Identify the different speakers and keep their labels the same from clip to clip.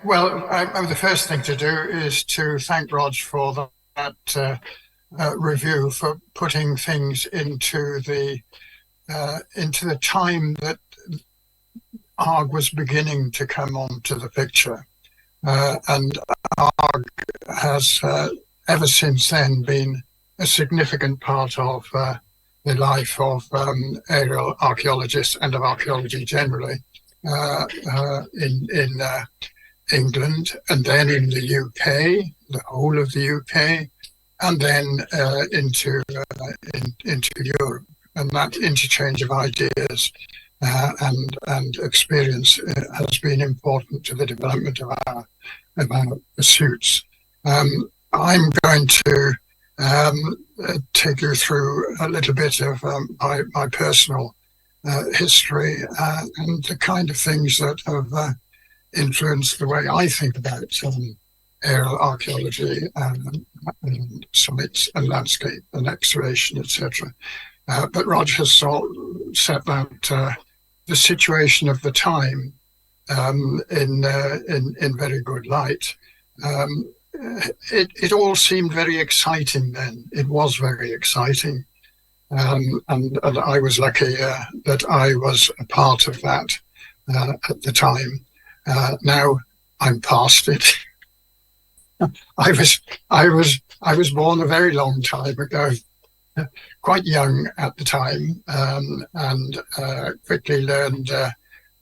Speaker 1: Well, the first thing to do is to thank Rog for review, for putting things into the time that ARG was beginning to come onto the picture, and ARG has ever since then been a significant part of the life of aerial archaeologists and of archaeology generally in England, and then in the UK, the whole of the UK, and then into Europe. And that interchange of ideas and experience has been important to the development of our pursuits. I'm going to take you through a little bit of my personal history and the kind of things that have influenced the way I think about aerial archaeology and sites and landscape and excavation, etc. But Rog has set that the situation of the time in very good light. It all seemed very exciting then. It was very exciting. And I was lucky that I was a part of that at the time. Now I'm past it. I was born a very long time ago, quite young at the time, and quickly learned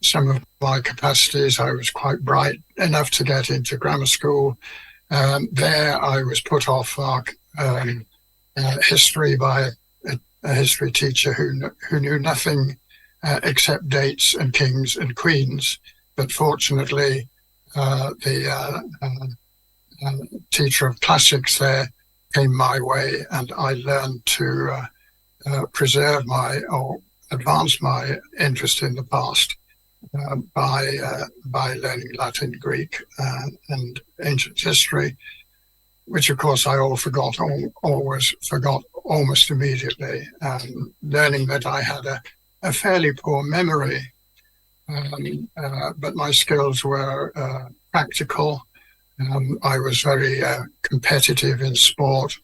Speaker 1: some of my capacities. I was quite bright enough to get into grammar school. There I was put off history by a history teacher who knew nothing except dates and kings and queens. But fortunately, the teacher of classics there came my way, and I learned to preserve or advance my interest in the past by learning Latin, Greek, and ancient history, which of course I always forgot almost immediately. Learning that I had a fairly poor memory, but my skills were practical. I was very competitive in sport.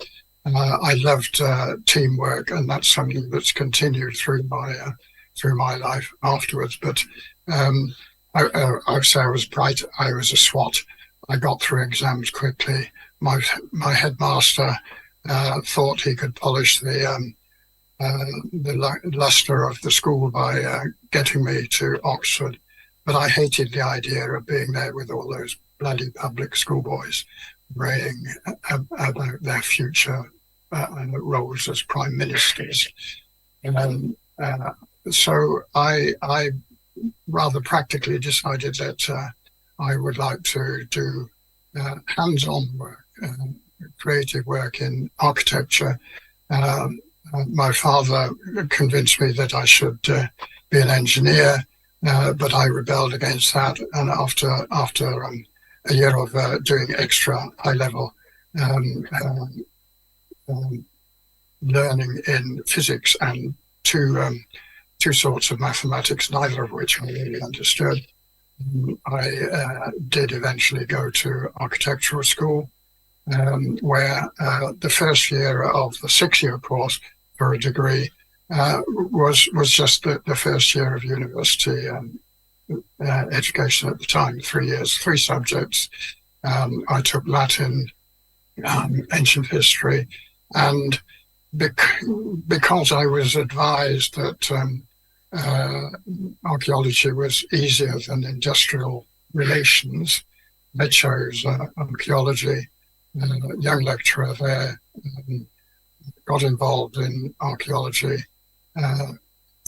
Speaker 1: I loved teamwork, and that's something that's continued through my life afterwards. But I would say I was bright. I was a SWAT. I got through exams quickly. My headmaster thought he could polish the luster of the school by getting me to Oxford, but I hated the idea of being there with all those bloody public schoolboys worrying about their future roles as prime ministers. And so I rather practically decided that I would like to do hands-on work, creative work in architecture. My father convinced me that I should be an engineer, but I rebelled against that. And after a year of doing extra high-level learning in physics and two sorts of mathematics, neither of which I really understood, I did eventually go to architectural school, where the first year of the 6-year course for a degree was just the first year of university education at the time, 3 years, 3 subjects. I took Latin, ancient history, and because I was advised that archaeology was easier than industrial relations, I chose archaeology. A young lecturer there got involved in archaeology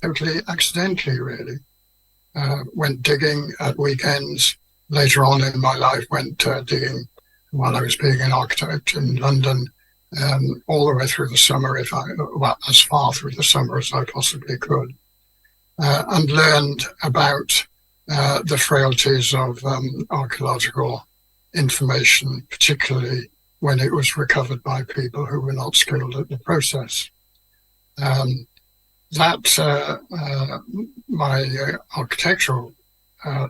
Speaker 1: totally accidentally, really. Went digging at weekends. Later on in my life, went digging while I was being an architect in London, all the way through the summer, as far through the summer as I possibly could, and learned about the frailties of archaeological information, particularly when it was recovered by people who were not skilled at the process. My architectural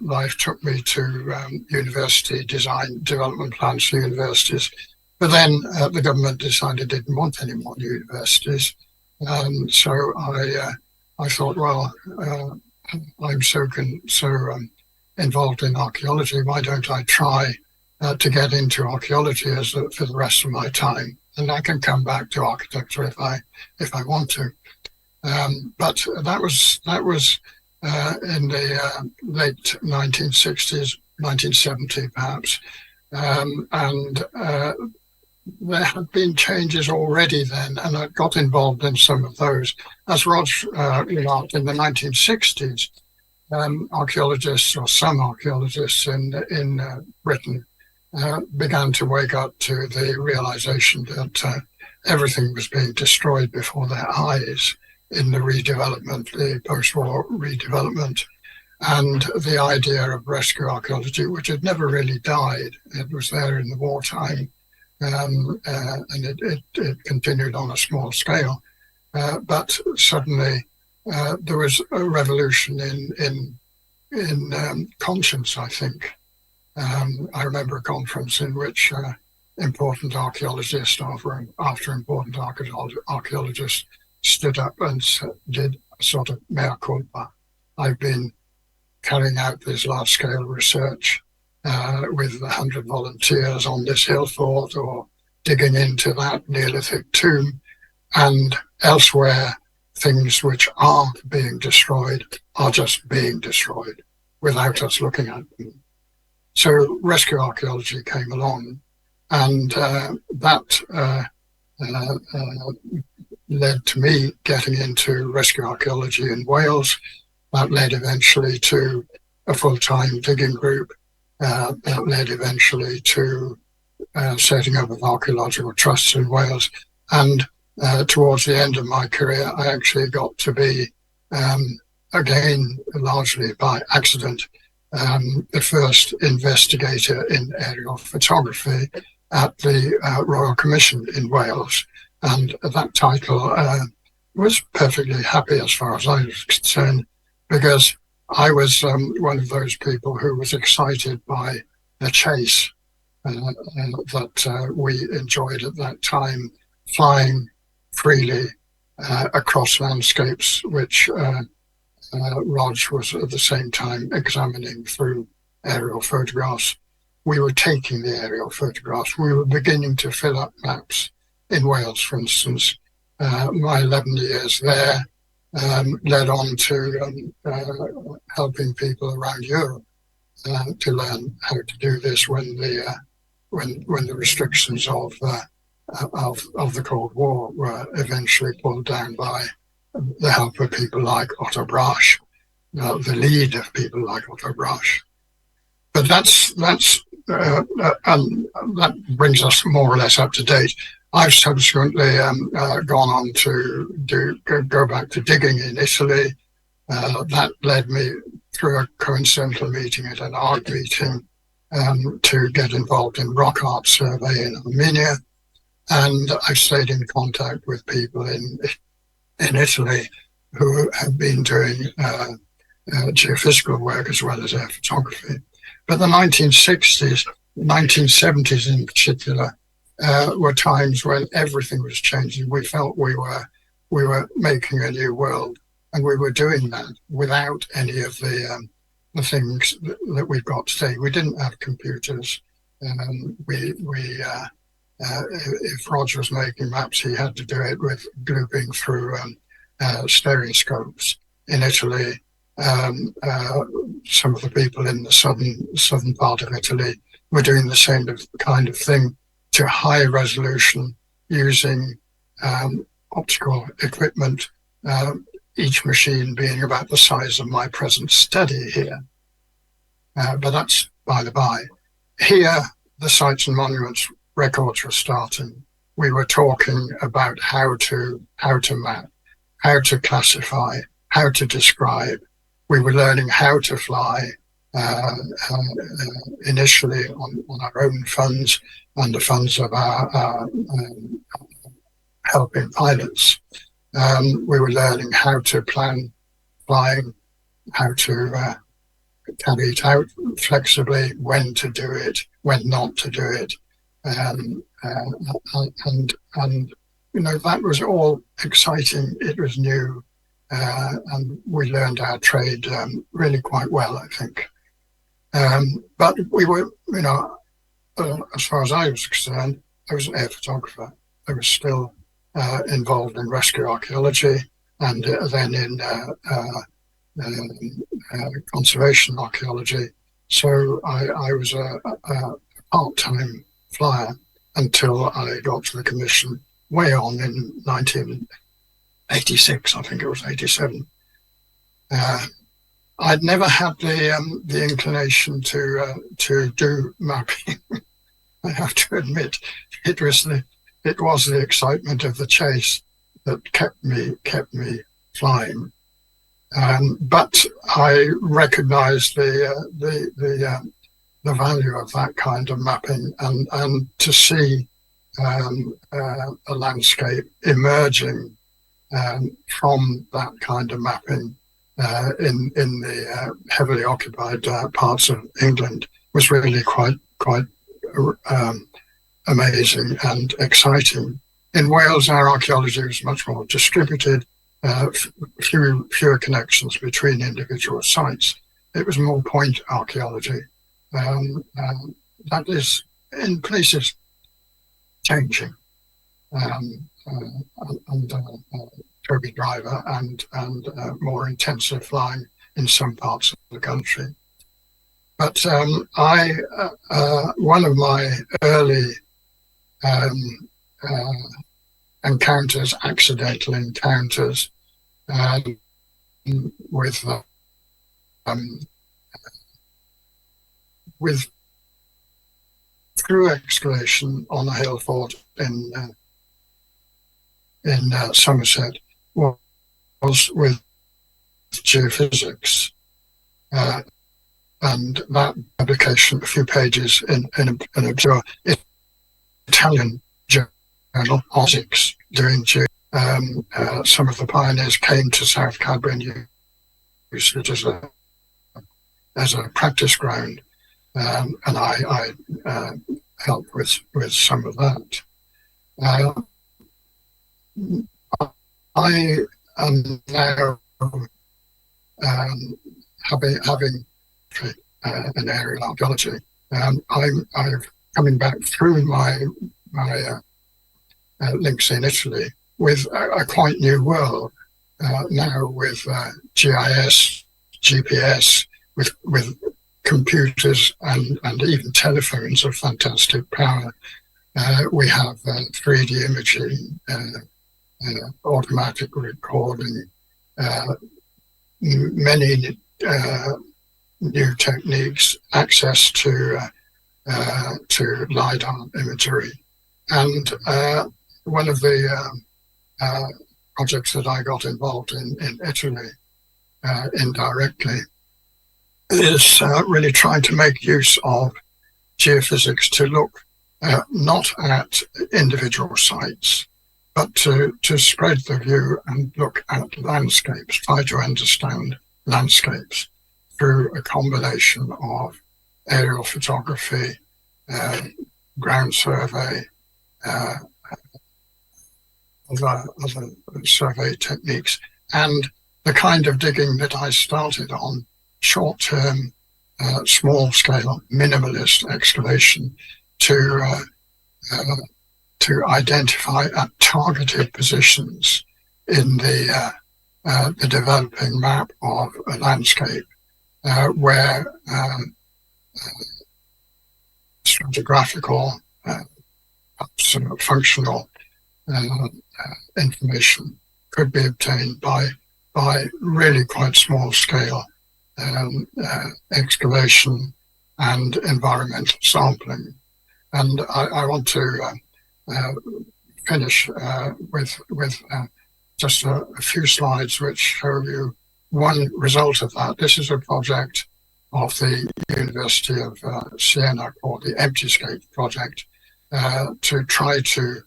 Speaker 1: life took me to university, design development plans for universities. But then the government decided it didn't want any more universities. So I thought, well, I'm involved in archaeology. Why don't I try to get into archaeology for the rest of my time? And I can come back to architecture if I want to. But that was in the late 1960s, 1970 perhaps, and there had been changes already then, and I got involved in some of those. As Rog remarked, in the 1960s, archaeologists, or some archaeologists in Britain, began to wake up to the realization that everything was being destroyed before their eyes in the redevelopment, the post-war redevelopment, and the idea of rescue archaeology, which had never really died. It was there in the wartime, and it continued on a small scale. But suddenly there was a revolution in conscience, I think. I remember a conference in which important archaeologists, after important archaeologists, stood up and did a sort of mea culpa. I've been carrying out this large-scale research with 100 volunteers on this hill fort, or digging into that Neolithic tomb, and elsewhere things which aren't being destroyed are just being destroyed without us looking at them. So rescue archaeology came along, and that led to me getting into rescue archaeology in Wales. That led eventually to a full-time digging group. That led eventually to setting up of archaeological trusts in Wales. And towards the end of my career, I actually got to be, again, largely by accident, the first investigator in aerial photography at the Royal Commission in Wales. And that title was perfectly happy as far as I was concerned, because I was one of those people who was excited by the chase that we enjoyed at that time, flying freely across landscapes, which Rog was at the same time examining through aerial photographs. We were taking the aerial photographs. We were beginning to fill up maps in Wales, for instance. My 11 years there led on to helping people around Europe to learn how to do this when the restrictions of the Cold War were eventually pulled down by the help of people like Otto Brasch, the lead of people like Otto Brasch. But that brings us more or less up to date. I've subsequently gone on to go back to digging in Italy. That led me through a coincidental meeting at an art meeting to get involved in rock art survey in Armenia. And I've stayed in contact with people in Italy who have been doing geophysical work as well as air photography. But the 1960s, 1970s in particular, were times when everything was changing. We felt we were making a new world, and we were doing that without any of the things that we've got today. We didn't have computers. If Roger was making maps, he had to do it with glooping through stereoscopes. In Italy, some of the people in the southern part of Italy were doing the same kind of thing to high resolution using optical equipment, each machine being about the size of my present study here. But that's by the by. Here, the sites and monuments records were starting. We were talking about how to map, how to classify, how to describe. We were learning how to fly initially on our own funds and the funds of our helping pilots. We were learning how to plan flying, how to carried out flexibly, when to do it, when not to do it, and that was all exciting. It was new, and we learned our trade really quite well, I think. But we were, as far as I was concerned, I was an air photographer. I was still involved in rescue archaeology, and then in conservation archaeology. So I was a part-time flyer until I got to the commission way on in 1986, I think it was 87. I'd never had the inclination to do mapping. I have to admit, it was the excitement of the chase that kept me flying. But I recognised the value of that kind of mapping, and to see a landscape emerging from that kind of mapping in the heavily occupied parts of England was really quite amazing and exciting. In Wales, our archaeology was much more distributed, fewer connections between individual sites. It was more point archaeology. That is, in places, changing under Toby Driver and more intensive flying in some parts of the country. But one of my early encounters, accidental encounters with through excavation on a hill fort in Somerset was with geophysics, and that publication, a few pages in an obscure Italian journal, Physics, doing some of the pioneers came to South Cadbury and used it as a practice ground, and I helped with some of that. I am now having an area of archaeology. I'm coming back through my links in Italy with a quite new world now, with GIS, GPS, with computers and even telephones of fantastic power. We have 3D imaging, automatic recording, many new techniques, access to LiDAR imagery. And one of the projects that I got involved in Italy indirectly is really trying to make use of geophysics to look not at individual sites, but to spread the view and look at landscapes, try to understand landscapes through a combination of aerial photography, ground survey, other survey techniques, and the kind of digging that I started on, short-term, small-scale, minimalist excavation to identify at targeted positions in the developing map of a landscape where stratigraphical, functional information could be obtained by really quite small-scale excavation and environmental sampling. And I want to finish with just a few slides which show you one result of that. This is a project of the University of Siena called the Emptyscape Project, to try to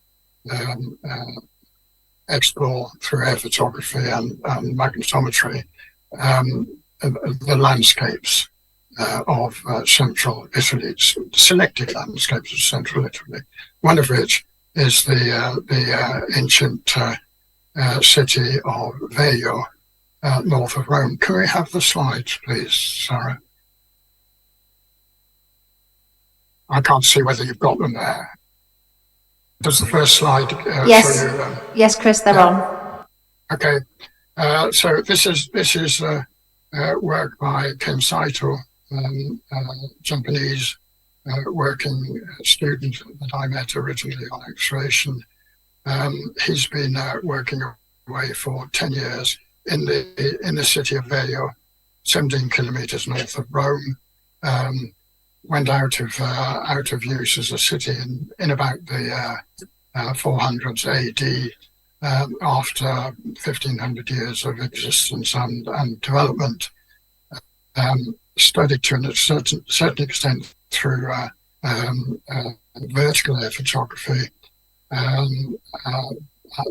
Speaker 1: explore through air photography and magnetometry the landscapes of central Italy, selected landscapes of central Italy, one of which is the ancient city of Veio, north of Rome. Can we have the slides, please, Sarah? I can't see whether you've got them there. Does the first slide
Speaker 2: yes.
Speaker 1: show you?
Speaker 2: Yes, Chris, they're on.
Speaker 1: Okay. So this is work by Ken Saito, Japanese working student that I met originally on excavation. He's been working away for 10 years in the city of Veio, 17 kilometers north of Rome. Went out of use as a city in about the 400s AD. After 1,500 years of existence and development, studied to a certain extent through vertical air photography,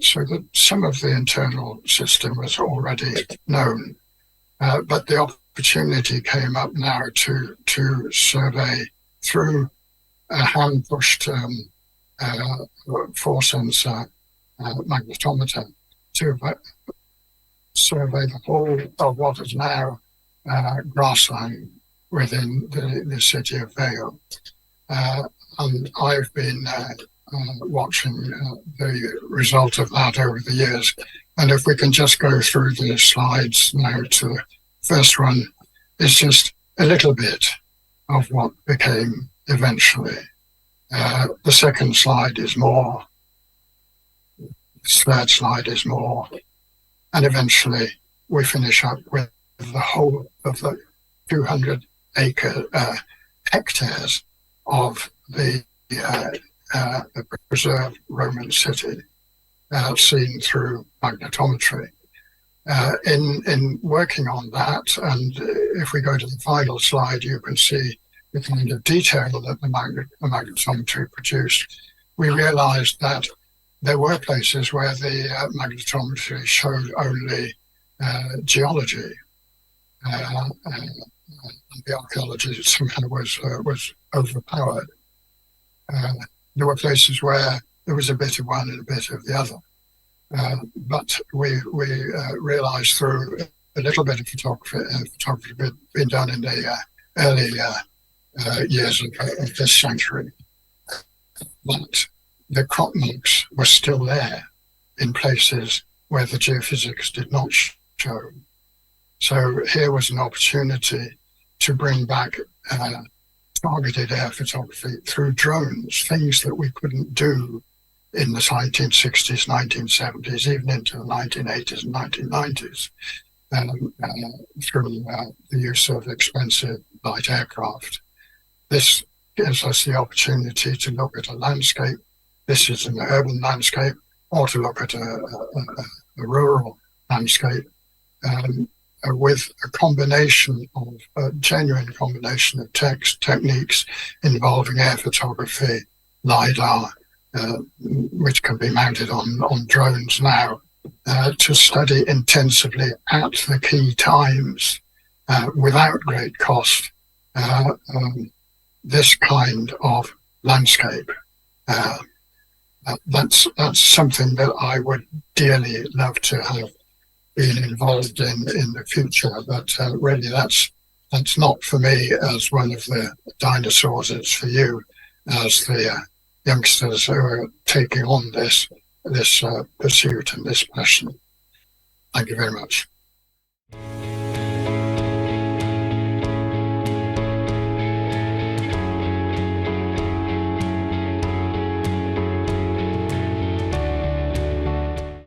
Speaker 1: so that some of the internal system was already known, but the opportunity came up now to survey through a hand-pushed four-sensor magnetometer to survey the whole of what is now grassland within the city of Veio. And I've been watching the result of that over the years. And if we can just go through the slides now to the first one, it's just a little bit of what became eventually. The second slide is more. Third slide is more, and eventually we finish up with the whole of the 200 hectares of the preserved Roman city, seen through magnetometry. In working on that, and if we go to the final slide, you can see the kind of detail that the magnetometry produced. We realized that there were places where the magnetometry showed only geology. The archaeology somehow was overpowered. There were places where there was a bit of one and a bit of the other. But we realized through a little bit of photography being done in the early years of this century, that the crop marks were still there in places where the geophysics did not show. So here was an opportunity to bring back targeted air photography through drones, things that we couldn't do in the 1960s, 1970s, even into the 1980s and 1990s, through the use of expensive light aircraft. This gives us the opportunity to look at a landscape. This is an urban landscape, or to look at a rural landscape, with a combination of a genuine combination of techniques involving air photography, LiDAR, which can be mounted on drones now, to study intensively at the key times, without great cost, this kind of landscape. That's something that I would dearly love to have been involved in the future, but really that's not for me as one of the dinosaurs. It's for you as the youngsters who are taking on this pursuit and this passion. Thank you very much.